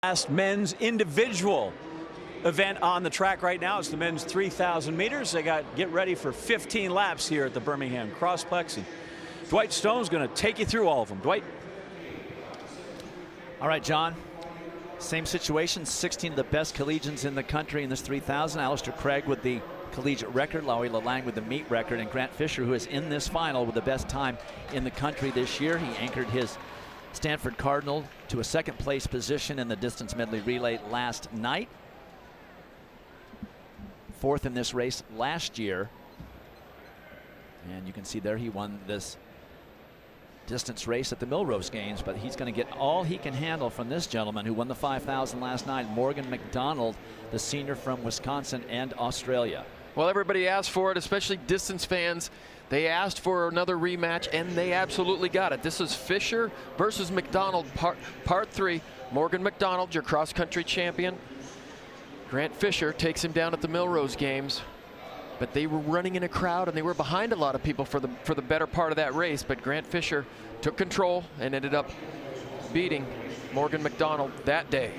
Last men's individual event on the track right now. It's the men's 3,000 meters. They get ready for 15 laps here at the Birmingham CrossPlex. And Dwight Stone's going to take you through all of them. Dwight. All right, John. Same situation. 16 of the best collegians in the country in this 3,000. Alistair Craig with the collegiate record, Laurie Lalang with the meet record, and Grant Fisher, who is in this final with the best time in the country this year. He anchored his Stanford Cardinal to a second place position in the distance medley relay last night. Fourth in this race last year. And you can see there he won this distance race at the Millrose Games, but he's going to get all he can handle from this gentleman who won the 5,000 last night, Morgan McDonald, the senior from Wisconsin and Australia. Well, everybody asked for it, especially distance fans. They asked for another rematch, and they absolutely got it. This is Fisher versus McDonald, part 3. Morgan McDonald, your cross-country champion. Grant Fisher takes him down at the Millrose Games. But they were running in a crowd, and they were behind a lot of people for the better part of that race. But Grant Fisher took control and ended up beating Morgan McDonald that day.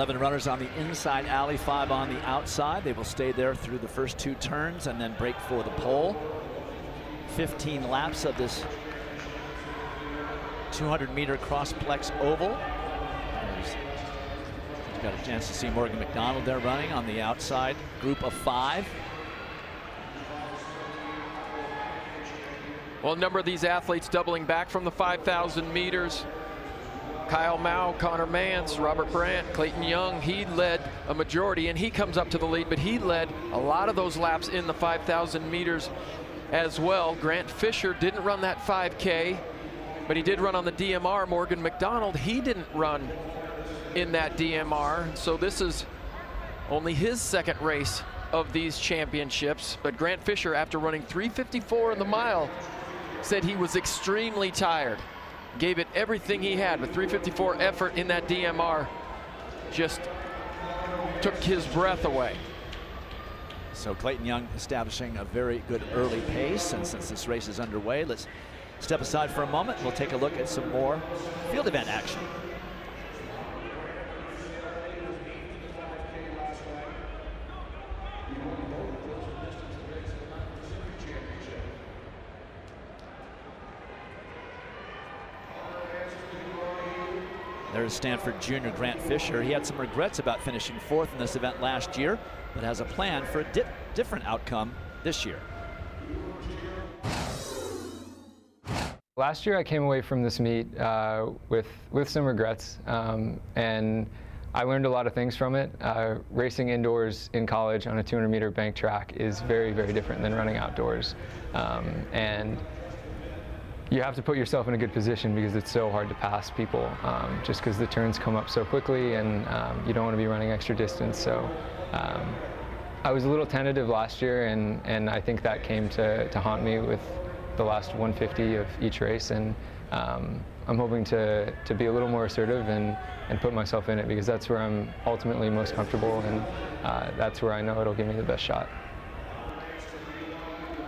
Runners on the inside alley, 5 on the outside. They will stay there through the first 2 turns and then break for the pole. 15 laps of this 200-meter CrossPlex oval. You've got a chance to see Morgan McDonald there running on the outside group of 5. Well, a number of these athletes doubling back from the 5,000 meters. Kyle Mao, Connor Mance, Robert Brandt, Clayton Young, he led a majority, and he comes up to the lead, but he led a lot of those laps in the 5,000 meters as well. Grant Fisher didn't run that 5K, but he did run on the DMR. Morgan McDonald, he didn't run in that DMR, so this is only his second race of these championships. But Grant Fisher, after running 3:54 in the mile, said he was extremely tired. Gave it everything he had, with 3:54 effort in that DMR just took his breath away. So Clayton Young establishing a very good early pace, and since this race is underway, let's step aside for a moment. We'll take a look at some more field event action. There's Stanford junior Grant Fisher. He had some regrets about finishing 4th in this event last year, but has a plan for a different outcome this year. Last year I came away from this meet with some regrets, and I learned a lot of things from it. Racing indoors in college on a 200-meter bank track is very, very different than running outdoors. And you have to put yourself in a good position because it's so hard to pass people, just because the turns come up so quickly, and you don't want to be running extra distance. So I was a little tentative last year, and I think that came to haunt me with the last 150 of each race. And I'm hoping to be a little more assertive and put myself in it, because that's where I'm ultimately most comfortable, and that's where I know it'll give me the best shot.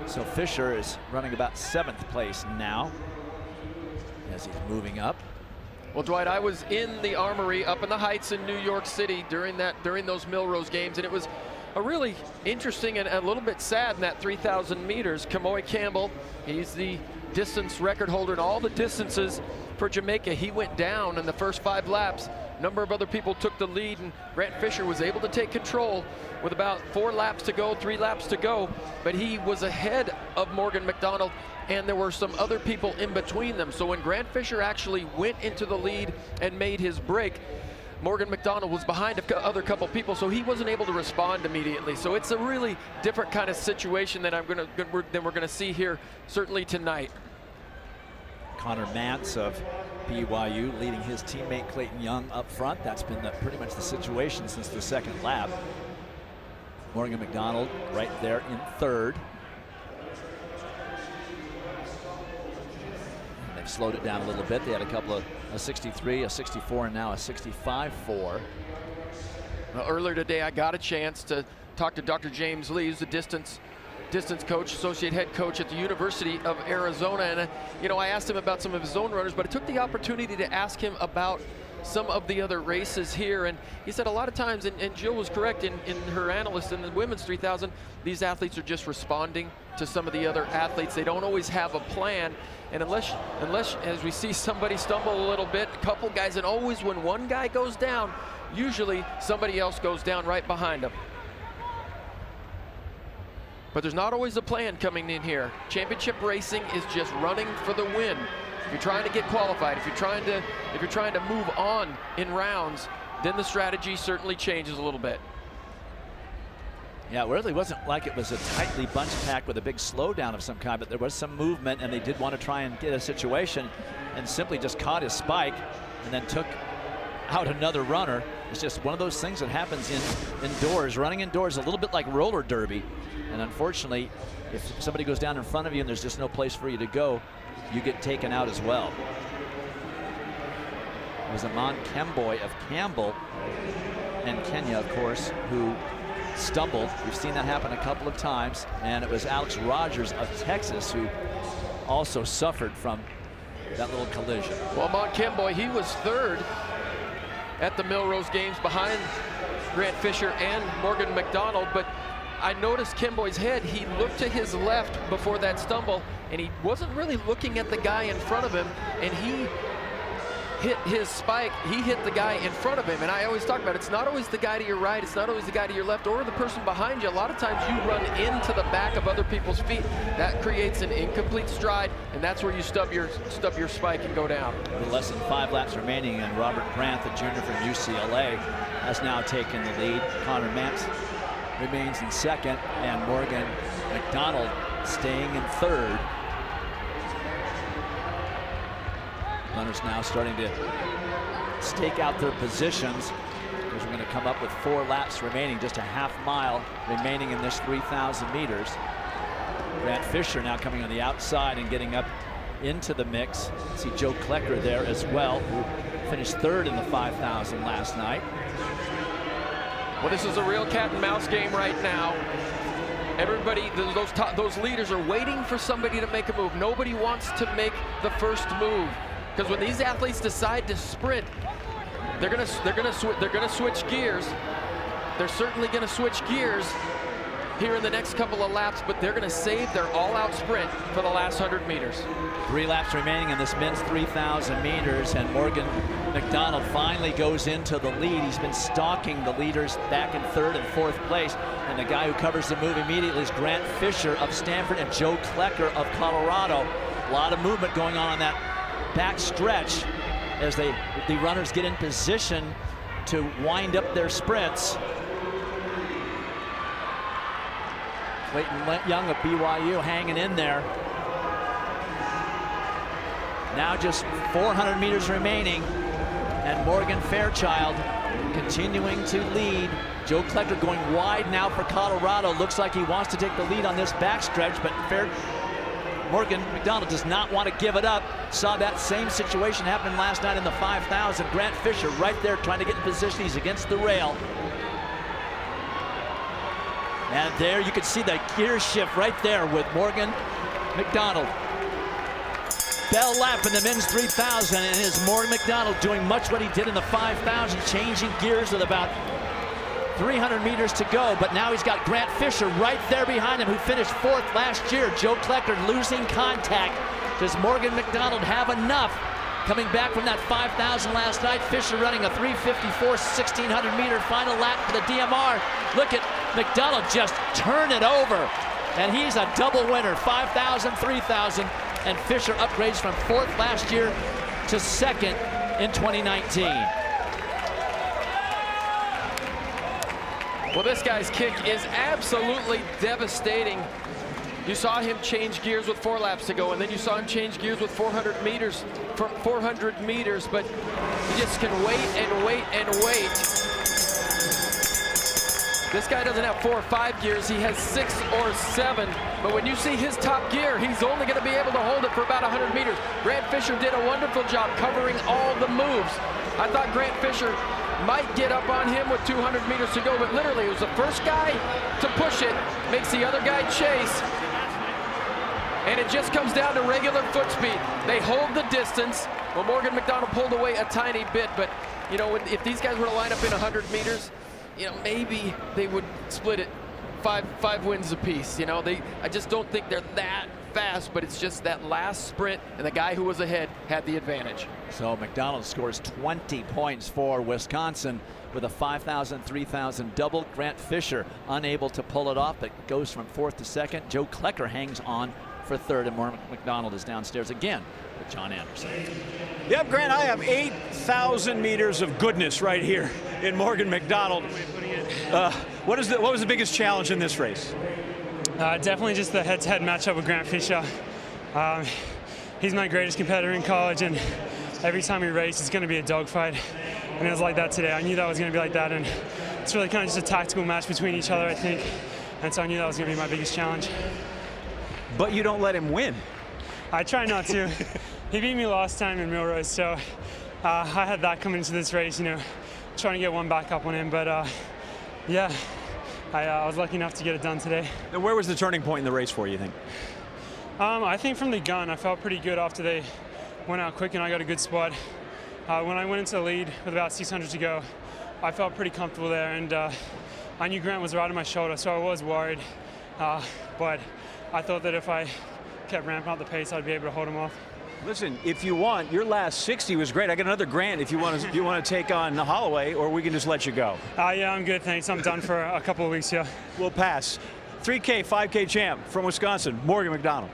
So Fisher is running about 7th place now as he's moving up. Well, Dwight, I was in the Armory up in the Heights in New York City during those Millrose Games, and it was a really interesting and a little bit sad in that 3,000 meters. Kamoy Campbell, he's the distance record holder in all the distances for Jamaica. He went down in the first 5 laps. A number of other people took the lead, and Grant Fisher was able to take control with about 4 laps to go, 3 laps to go, but he was ahead of Morgan McDonald, and there were some other people in between them. So when Grant Fisher actually went into the lead and made his break, Morgan McDonald was behind a other couple people, so he wasn't able to respond immediately. So it's a really different kind of situation that we're gonna see here certainly tonight. Connor Mantz of BYU leading his teammate Clayton Young up front. That's been pretty much the situation since the second lap. Morgan McDonald right there in third. They've slowed it down a little bit. They had a couple of a 63, a 64, and now a 65.4. Well, earlier today, I got a chance to talk to Dr. James Lee, who's the distance coach, associate head coach at the University of Arizona. And, I asked him about some of his own runners, but I took the opportunity to ask him about some of the other races here. And he said a lot of times, and Jill was correct in her analyst in the women's 3000, these athletes are just responding to some of the other athletes. They don't always have a plan. And unless as we see somebody stumble a little bit, a couple guys, and always when one guy goes down, usually somebody else goes down right behind him. But there's not always a plan coming in here. Championship racing is just running for the win. If you're trying to get qualified, if you're trying to move on in rounds, then the strategy certainly changes a little bit. Yeah, it really wasn't like it was a tightly bunched pack with a big slowdown of some kind, but there was some movement, and they did want to try and get a situation, and simply just caught his spike and then took out another runner. It's just one of those things that happens indoors. Running indoors a little bit like roller derby, and unfortunately, if somebody goes down in front of you and there's just no place for you to go, you get taken out as well. It was Amon Kemboy of Campbell and Kenya, of course, who stumbled. We've seen that happen a couple of times, and it was Alex Rogers of Texas who also suffered from that little collision. Well, Amon Kemboy, he was third at the Millrose Games behind Grant Fisher and Morgan McDonald, but I noticed Kemboy's head. He looked to his left before that stumble, and he wasn't really looking at the guy in front of him, and he hit his spike. He hit the guy in front of him, and I always talk about it's not always the guy to your right, it's not always the guy to your left or the person behind you. A lot of times you run into the back of other people's feet. That creates an incomplete stride, and that's where you stub your spike and go down. With less than 5 laps remaining, and Robert Brandt, the junior from UCLA, has now taken the lead. Connor Mantz remains in second, and Morgan McDonald staying in third. Runners now starting to stake out their positions, because we're going to come up with 4 laps remaining, just a half mile remaining in this 3,000 meters. Grant Fisher now coming on the outside and getting up into the mix. See Joe Klecker there as well, who finished third in the 5,000 last night. Well, this is a real cat and mouse game right now. Everybody, those leaders are waiting for somebody to make a move. Nobody wants to make the first move, because when these athletes decide to sprint, they're gonna switch gears. They're certainly gonna switch gears here in the next couple of laps, but they're gonna save their all-out sprint for the last 100 meters. 3 laps remaining in this men's 3,000 meters, and Morgan McDonald finally goes into the lead. He's been stalking the leaders back in 3rd and 4th place, and the guy who covers the move immediately is Grant Fisher of Stanford and Joe Klecker of Colorado. A lot of movement going on that back stretch as the runners get in position to wind up their sprints. Clayton Young of BYU hanging in there. Now just 400 meters remaining, and Morgan Fairchild continuing to lead. Joe Klecker going wide now for Colorado. Looks like he wants to take the lead on this backstretch, but Morgan McDonald does not want to give it up. Saw that same situation happen last night in the 5,000. Grant Fisher right there trying to get in position. He's against the rail. And there you can see the gear shift right there with Morgan McDonald. Bell lap in the men's 3,000, and it is Morgan McDonald doing much what he did in the 5,000, changing gears with about 300 meters to go, but now he's got Grant Fisher right there behind him, who finished 4th last year. Joe Klecker losing contact. Does Morgan McDonald have enough? Coming back from that 5,000 last night, Fisher running a 3:54, 1,600 meter final lap for the DMR. Look at McDonald just turn it over, and he's a double winner, 5,000, 3,000, and Fisher upgrades from 4th last year to 2nd in 2019. Well, this guy's kick is absolutely devastating. You saw him change gears with 4 laps to go, and then you saw him change gears with 400 meters, but he just can wait and wait and wait. This guy doesn't have 4 or 5 gears, he has 6 or 7. But when you see his top gear, he's only going to be able to hold it for about 100 meters. Grant Fisher did a wonderful job covering all the moves. I thought Grant Fisher might get up on him with 200 meters to go, but literally it was the first guy to push it, makes the other guy chase. And it just comes down to regular foot speed. They hold the distance. Well, Morgan McDonald pulled away a tiny bit, but you know, if these guys were to line up in 100 meters, you know, maybe they would split it five wins apiece. You know, I just don't think they're that fast, but it's just that last sprint, and the guy who was ahead had the advantage. So McDonald scores 20 points for Wisconsin with a 5,000, 3,000 double. Grant Fisher unable to pull it off, but goes from 4th to 2nd. Joe Klecker hangs on for 3rd, and Morgan McDonald is downstairs again with John Anderson. Yep, Grant, I have 8,000 meters of goodness right here in Morgan McDonald. What was the biggest challenge in this race? Definitely just the head-to-head matchup with Grant Fisher. He's my greatest competitor in college, and every time we race, it's going to be a dogfight. And it was like that today. I knew that was going to be like that, and it's really kind of just a tactical match between each other, I think. And so I knew that was going to be my biggest challenge. But you don't let him win. I try not to. He beat me last time in Milrose, so I had that coming into this race, you know, trying to get one back up on him. But yeah, I was lucky enough to get it done today. And where was the turning point in the race for you, think? I think from the gun, I felt pretty good after they went out quick and I got a good spot. When I went into the lead with about 600 to go, I felt pretty comfortable there, and I knew Grant was right on my shoulder, so I was worried. But I thought that if I kept ramping up the pace, I'd be able to hold him off. Listen, if you want, your last 60 was great. I got another Grant if you want to take on Holloway, or we can just let you go. Yeah, I'm good, thanks. I'm done for a couple of weeks here. We'll pass. 3K, 5K champ from Wisconsin, Morgan McDonald.